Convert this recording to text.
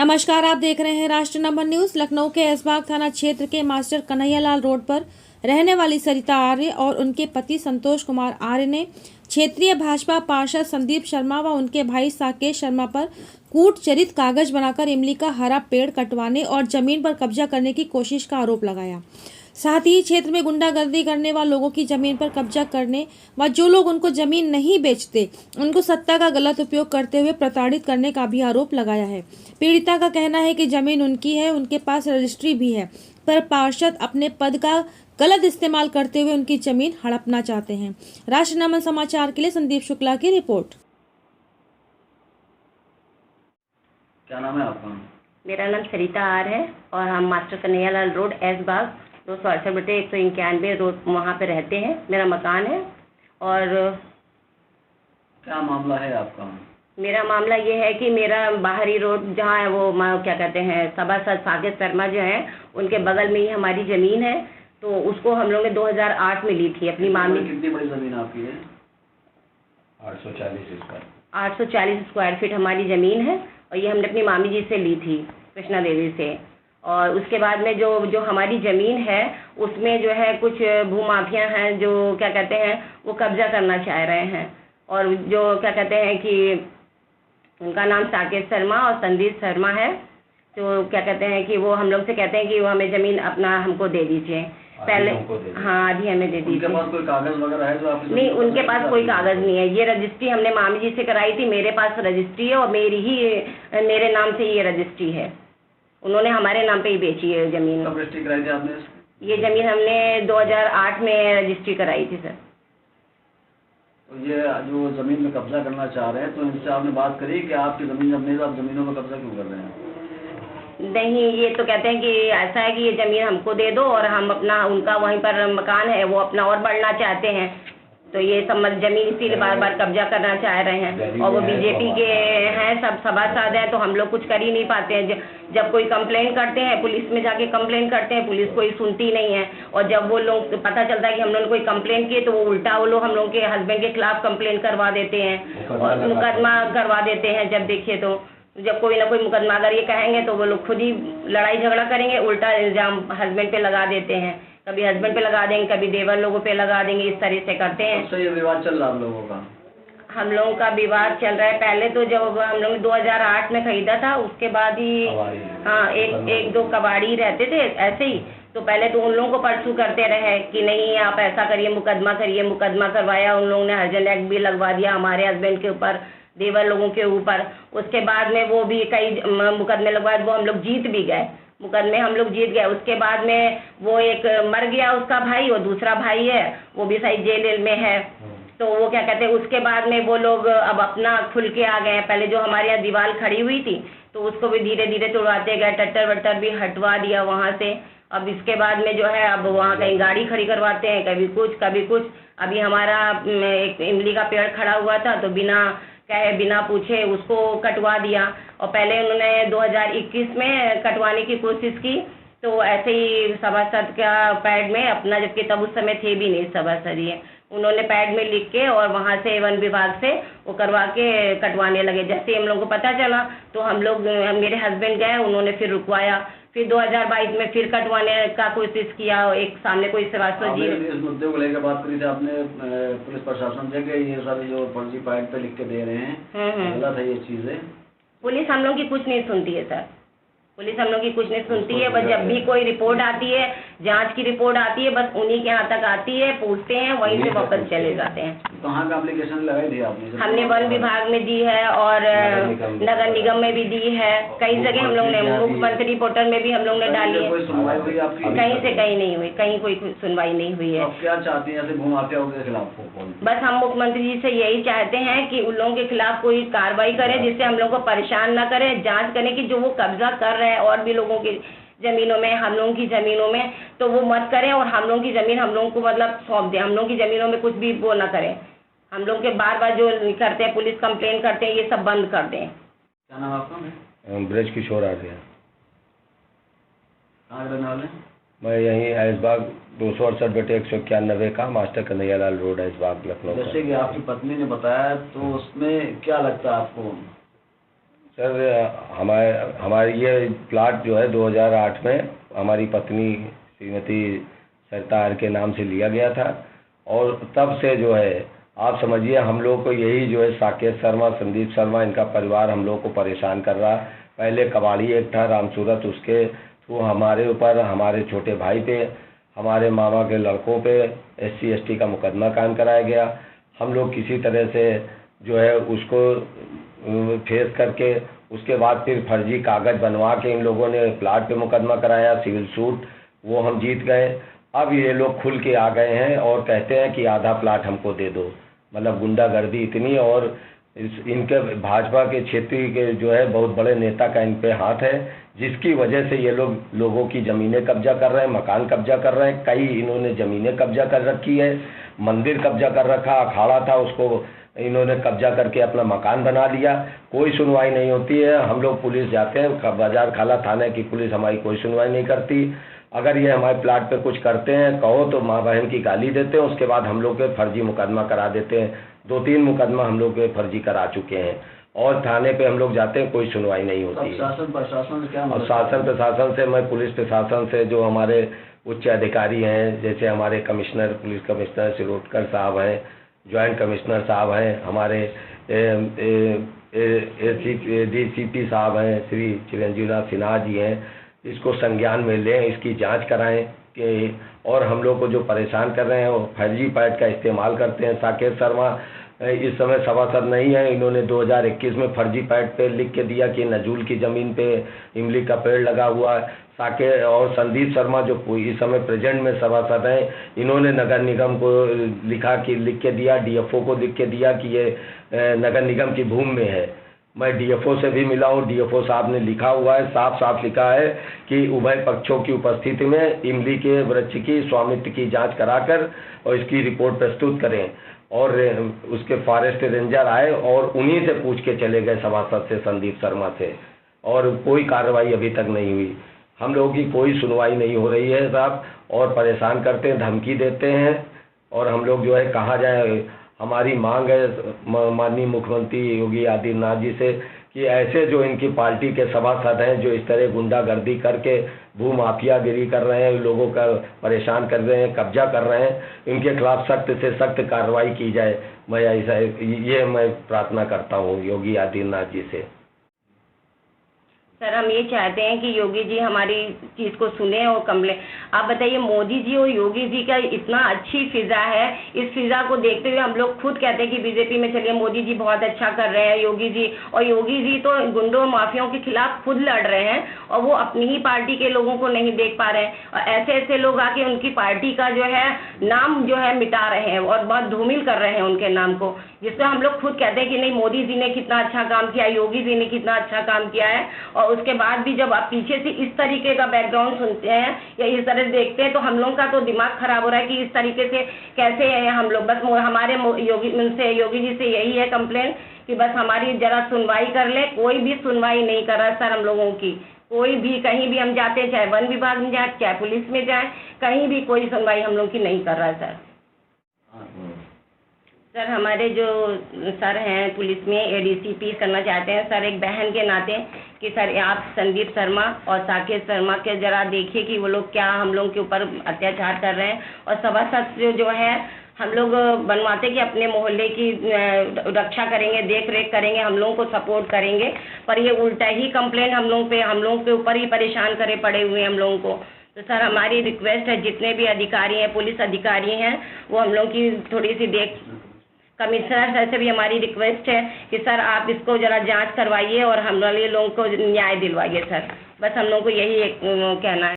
नमस्कार, आप देख रहे हैं राष्ट्र नंबर न्यूज। लखनऊ के ऐशबाग थाना क्षेत्र के मास्टर कन्हैयालाल रोड पर रहने वाली सरिता आर्य और उनके पति संतोष कुमार आर्य ने क्षेत्रीय भाजपा पार्षद संदीप शर्मा व उनके भाई साकेत शर्मा पर कूटचरित कागज बनाकर इमली का हरा पेड़ कटवाने और जमीन पर कब्जा करने की कोशिश का आरोप लगाया। साथ ही क्षेत्र में गुंडागर्दी करने व लोगों की जमीन पर कब्जा करने व जो लोग उनको जमीन नहीं बेचते उनको सत्ता का गलत उपयोग करते हुए प्रताड़ित करने का भी आरोप लगाया है। पीड़िता का कहना है कि जमीन उनकी है, उनके पास रजिस्ट्री भी है, पर पार्षद अपने पद का गलत इस्तेमाल करते हुए उनकी जमीन हड़पना चाहते हैं। राष्ट्र नमन समाचार के लिए संदीप शुक्ला की रिपोर्ट। क्या नाम है आपका? मेरा नाम सरिता आर है और हम master Kanhaiyalal road Aishbagh 268/191 road वहाँ पे रहते हैं। मेरा मकान है। और क्या मामला है आपका? मेरा मामला ये है कि मेरा बाहरी रोड जहाँ है वो क्या कहते हैं सभासद साकेत शर्मा जो हैं उनके बगल में ही हमारी ज़मीन है। तो उसको हम लोग ने 2008 में ली थी अपनी मामी। कितनी बड़ी ज़मीन आपकी है? 840 स्क्वायर फीट हमारी ज़मीन है और ये हमने अपनी मामी जी से ली थी, कृष्णा देवी से। और उसके बाद में जो हमारी ज़मीन है उसमें जो है कुछ भूमाफिया हैं जो क्या कहते हैं वो कब्जा करना चाह रहे हैं। और जो क्या कहते हैं कि उनका नाम साकेत शर्मा और संदीप शर्मा है। तो क्या कहते हैं कि वो हम लोग से कहते हैं कि वो हमें ज़मीन अपना हमको दे दीजिए पहले। हाँ, आधी हमें दे दीजिए। उनके पास कोई कागज़ वगैरह है जो आप? नहीं, उनके पास कोई कागज़ नहीं है। ये रजिस्ट्री हमने मामी जी से कराई थी। मेरे पास रजिस्ट्री है और मेरे नाम से ये रजिस्ट्री है। उन्होंने हमारे नाम पे ही बेची है ज़मीन। कब रजिस्ट्री कराई थी आपने? ये ज़मीन हमने 2008 में रजिस्ट्री कराई थी सर। तो ये जो ज़मीन में कब्जा करना चाह रहे हैं तो इनसे आपने बात करी कि आपकी ज़मीन जब नहीं तो आप ज़मीनों में कब्जा क्यों कर रहे हैं? नहीं, ये तो कहते हैं कि ऐसा है कि ये ज़मीन हमको दे दो और हम अपना उनका वहीं पर मकान है वो अपना और बढ़ना चाहते हैं। तो ये सब ज़मीन इसीलिए बार बार कब्जा करना चाह रहे हैं। और वो बीजेपी के हैं, सब सभासद हैं, तो हम लोग कुछ कर ही नहीं पाते हैं। जब कोई कंप्लेन करते हैं पुलिस में जाके कंप्लेन करते हैं, पुलिस कोई सुनती नहीं है। और जब वो लोग पता चलता है कि हम लोगों ने कोई कंप्लेन की तो वो उल्टा वो लोग हम लोग के हस्बैंड के खिलाफ कंप्लेन करवा देते हैं और मुकदमा करवा देते हैं। जब देखिए तो जब कोई ना कोई मुकदमा अगर ये कहेंगे तो वो लोग खुद ही लड़ाई झगड़ा करेंगे, उल्टा इल्ज़ाम हस्बैंड पे लगा देते हैं। कभी हस्बैंड पे लगा देंगे, कभी देवर लोगों पे लगा देंगे, इस तरह से करते हैं। तो ये विवाद चल रहा है हम लोगों का? हम लोगों का विवाद चल रहा है। पहले तो जब हम लोग 2008 में खरीदा था उसके बाद ही हाँ एक दो कबाड़ी रहते थे ऐसे ही। तो पहले तो उन लोगों को परसू करते रहे कि नहीं आप ऐसा करिए, मुकदमा करिए। मुकदमा करवाया, उन लोगों ने हर्जन एक्ट भी लगवा दिया हमारे हस्बैंड के ऊपर, देवर लोगों के ऊपर। उसके बाद में वो भी कई मुकदमे लगवाए, वो हम लोग जीत भी गए, मुकदमे हम लोग जीत गए। उसके बाद में वो एक मर गया उसका भाई और दूसरा भाई है वो भी सही जेल में है। तो वो क्या कहते हैं उसके बाद में वो लोग अब अपना खुल के आ गए। पहले जो हमारे यहाँ दीवार खड़ी हुई थी तो उसको भी धीरे धीरे तोड़वाते गए, टट्टर वट्टर भी हटवा दिया वहाँ से। अब इसके बाद में जो है अब वहाँ कहीं गाड़ी खड़ी करवाते हैं, कभी कुछ कभी कुछ। अभी हमारा एक इमली का पेड़ खड़ा हुआ था तो बिना पूछे उसको कटवा दिया। और पहले उन्होंने 2021 में कटवाने की कोशिश की तो ऐसे ही सभासद का पैड में अपना, जबकि तब उस समय थे भी नहीं सभासद ये, उन्होंने पैड में लिख के और वहाँ से वन विभाग से वो करवा के कटवाने लगे। जैसे ही हम लोग को पता चला तो हम लोग मेरे हस्बैंड गए, उन्होंने फिर रुकवाया। फिर 2022 में फिर कटवाने का कोशिश किया। एक सामने कोई सभासद जी इस मुद्दे को लेकर बात करी थी आपने पुलिस प्रशासन से कि ये सारे जो फर्जी पैड पे लिख के दे रहे हैं गलत है ये चीज़ें? पुलिस हम लोग की कुछ नहीं सुनती है सर। पुलिस हम लोग की कुछ नहीं सुनती है। बस जब भी कोई रिपोर्ट आती है, जांच की रिपोर्ट आती है, बस उन्हीं के यहाँ तक आती है, पूछते हैं, वहीं से वापस चले जाते हैं। कहाँ का एप्लीकेशन लगाई थी आपने? हमने वन विभाग में दी है और नगर निगम में भी दी है। कई जगह हम लोग ने, मुख्यमंत्री पोर्टल में भी हम लोग ने डाली है। कोई सुनवाई हुई आपकी? कहीं से कहीं नहीं हुई, कहीं कोई सुनवाई नहीं हुई है। आप क्या चाहती हैं ऐसे भूमाफियाओं के खिलाफ? बस हम मुख्यमंत्री जी से यही चाहते हैं कि उन लोगों के खिलाफ कोई कार्रवाई करे जिससे हम लोग को परेशान न करे। जांच करें कि जो वो कब्जा कर रहे हैं और भी लोगों की ज़मीनों में, हम लोगों की ज़मीनों में, तो वो मत करें और हम लोगों की ज़मीन हम लोगों को मतलब सौंप दें। हम लोगों की ज़मीनों में कुछ भी वो ना करें। हम लोग के बार जो करते हैं, पुलिस कंप्लेन करते हैं, ये सब बंद कर दें। क्या नाम आपका? ब्रज किशोर आर्य। कहाँ रहने वाले? मैं यहीं ऐशबाग 268/191 का मास्टर कन्हैयालाल रोड ऐशबाग लखनऊ। जैसे कि आपकी पत्नी ने बताया तो उसमें क्या लगता है आपको? सर हमारी ये प्लाट जो है 2008 में हमारी पत्नी श्रीमती सरिता आर्य के नाम से लिया गया था, और तब से जो है आप समझिए हम लोग को यही जो है साकेत शर्मा, संदीप शर्मा, इनका परिवार हम लोग को परेशान कर रहा। पहले कबाड़ी एक था रामसूरत, उसके थ्रू हमारे ऊपर, हमारे छोटे भाई पे, हमारे मामा के लड़कों पे SC ST का मुकदमा कायम कराया गया। हम लोग किसी तरह से जो है उसको फेस करके उसके बाद फिर फर्जी कागज़ बनवा के इन लोगों ने प्लाट पे मुकदमा कराया, सिविल सूट, वो हम जीत गए। अब ये लोग खुल के आ गए हैं और कहते हैं कि आधा प्लाट हमको दे दो। मतलब गुंडागर्दी इतनी, और इनके भाजपा के क्षेत्रीय के जो है बहुत बड़े नेता का इन पे हाथ है, जिसकी वजह से ये लोगों की ज़मीनें कब्जा कर रहे हैं, मकान कब्जा कर रहे हैं। कई इन्होंने ज़मीनें कब्जा कर रखी है, मंदिर कब्जा कर रखा, अखाड़ा था उसको इन्होंने कब्जा करके अपना मकान बना लिया। कोई सुनवाई नहीं होती है। हम लोग पुलिस जाते हैं, बाजार खाला थाने की पुलिस हमारी कोई सुनवाई नहीं करती। अगर ये हमारे प्लाट पे कुछ करते हैं कहो तो माँ बहन की गाली देते हैं, उसके बाद हम लोग के फर्जी मुकदमा करा देते हैं। 2-3 मुकदमा हम लोग के फर्जी करा चुके हैं, और थाने पे हम लोग जाते हैं, कोई सुनवाई नहीं होती है। शासन प्रशासन से क्या और मदद? शासन प्रशासन से, मैं पुलिस प्रशासन से, जो हमारे उच्च अधिकारी हैं, जैसे हमारे कमिश्नर, पुलिस कमिश्नर शिरोडकर साहब हैं, जॉइंट कमिश्नर साहब हैं, हमारे DCP साहब हैं, श्री चिरंजीवनाथ सिन्हा जी हैं, इसको संज्ञान में लें, इसकी जांच कराएं कि, और हम लोग को जो परेशान कर रहे हैं वो फर्जी पैड का इस्तेमाल करते हैं। साकेत शर्मा इस समय सभासद नहीं है, इन्होंने 2021 में फर्जी पैड पे लिख के दिया कि नजूल की ज़मीन पे इमली का पेड़ लगा हुआ है। साकेत और संदीप शर्मा जो इस समय प्रेजेंट में सभासद हैं, इन्होंने नगर निगम को लिख के दिया, DFO को लिख के दिया कि ये नगर निगम की भूमि में है। मैं DFO से भी मिला हूँ, DFO साहब ने लिखा हुआ है, साफ साफ लिखा है कि उभय पक्षों की उपस्थिति में इमली के वृक्ष की स्वामित्व की जांच कराकर और इसकी रिपोर्ट प्रस्तुत करें। और उसके फॉरेस्ट रेंजर आए और उन्हीं से पूछ के चले गए सभासद से, संदीप शर्मा से, और कोई कार्रवाई अभी तक नहीं हुई। हम लोगों की कोई सुनवाई नहीं हो रही है साहब, और परेशान करते हैं, धमकी देते हैं, और हम लोग जो है कहाँ जाए। हमारी मांग है माननीय मुख्यमंत्री योगी आदित्यनाथ जी से कि ऐसे जो इनकी पार्टी के सभासद हैं, जो इस तरह गुंडागर्दी करके भू माफियागिरी कर रहे हैं, लोगों का परेशान कर रहे हैं, कब्जा कर रहे हैं, इनके खिलाफ सख्त से सख्त कार्रवाई की जाए। मैं प्रार्थना करता हूँ योगी आदित्यनाथ जी से। सर हम ये चाहते हैं कि योगी जी हमारी चीज़ को सुने और कंप्लेन। आप बताइए, मोदी जी और योगी जी का इतना अच्छी फिजा है, इस फिजा को देखते हुए हम लोग खुद कहते हैं कि बीजेपी में चलिए, मोदी जी बहुत अच्छा कर रहे हैं, योगी जी। और योगी जी तो गुंडों माफियाओं के खिलाफ खुद लड़ रहे हैं, और वो अपनी ही पार्टी के लोगों को नहीं देख पा रहे हैं, और ऐसे ऐसे लोग आके उनकी पार्टी का जो है नाम जो है मिटा रहे हैं और बहुत धूमिल कर रहे हैं उनके नाम को, जिससे हम लोग खुद कहते हैं कि नहीं, मोदी जी ने कितना अच्छा काम किया, योगी जी ने कितना अच्छा काम किया है। और उसके बाद भी जब आप पीछे से इस तरीके का बैकग्राउंड सुनते हैं या इस तरह देखते हैं, तो हम लोगों का तो दिमाग खराब हो रहा है कि इस तरीके से कैसे है हम लोग। बस हमारे योगी जी से यही है कंप्लेन कि बस हमारी जरा सुनवाई कर ले। कोई भी सुनवाई नहीं कर रहा सर हम लोगों की, कोई भी, कहीं भी हम जाते हैं, चाहे वन विभाग में जाए, चाहे पुलिस में जाए, कहीं भी कोई सुनवाई हम लोग की नहीं कर रहा है सर। सर हमारे जो सर हैं पुलिस में ADCP करना चाहते हैं सर, एक बहन के नाते, कि सर आप संदीप शर्मा और साकेत शर्मा के जरा देखिए कि वो लोग क्या हम लोग के ऊपर अत्याचार कर रहे हैं। और सभासद जो है हम लोग बनवाते कि अपने मोहल्ले की रक्षा करेंगे, देख रेख करेंगे, हम लोगों को सपोर्ट करेंगे, पर ये उल्टा ही कंप्लेंट हम लोगों के ऊपर ही परेशान करे पड़े हुए हैं हम लोगों को। तो सर हमारी रिक्वेस्ट है, जितने भी अधिकारी हैं, पुलिस अधिकारी हैं, वो हम लोग की थोड़ी सी कमिश्नर सर से भी हमारी रिक्वेस्ट है कि सर आप इसको जरा जांच करवाइए और हम लोगों को न्याय दिलवाइए सर। बस हम लोगों को यही कहना है।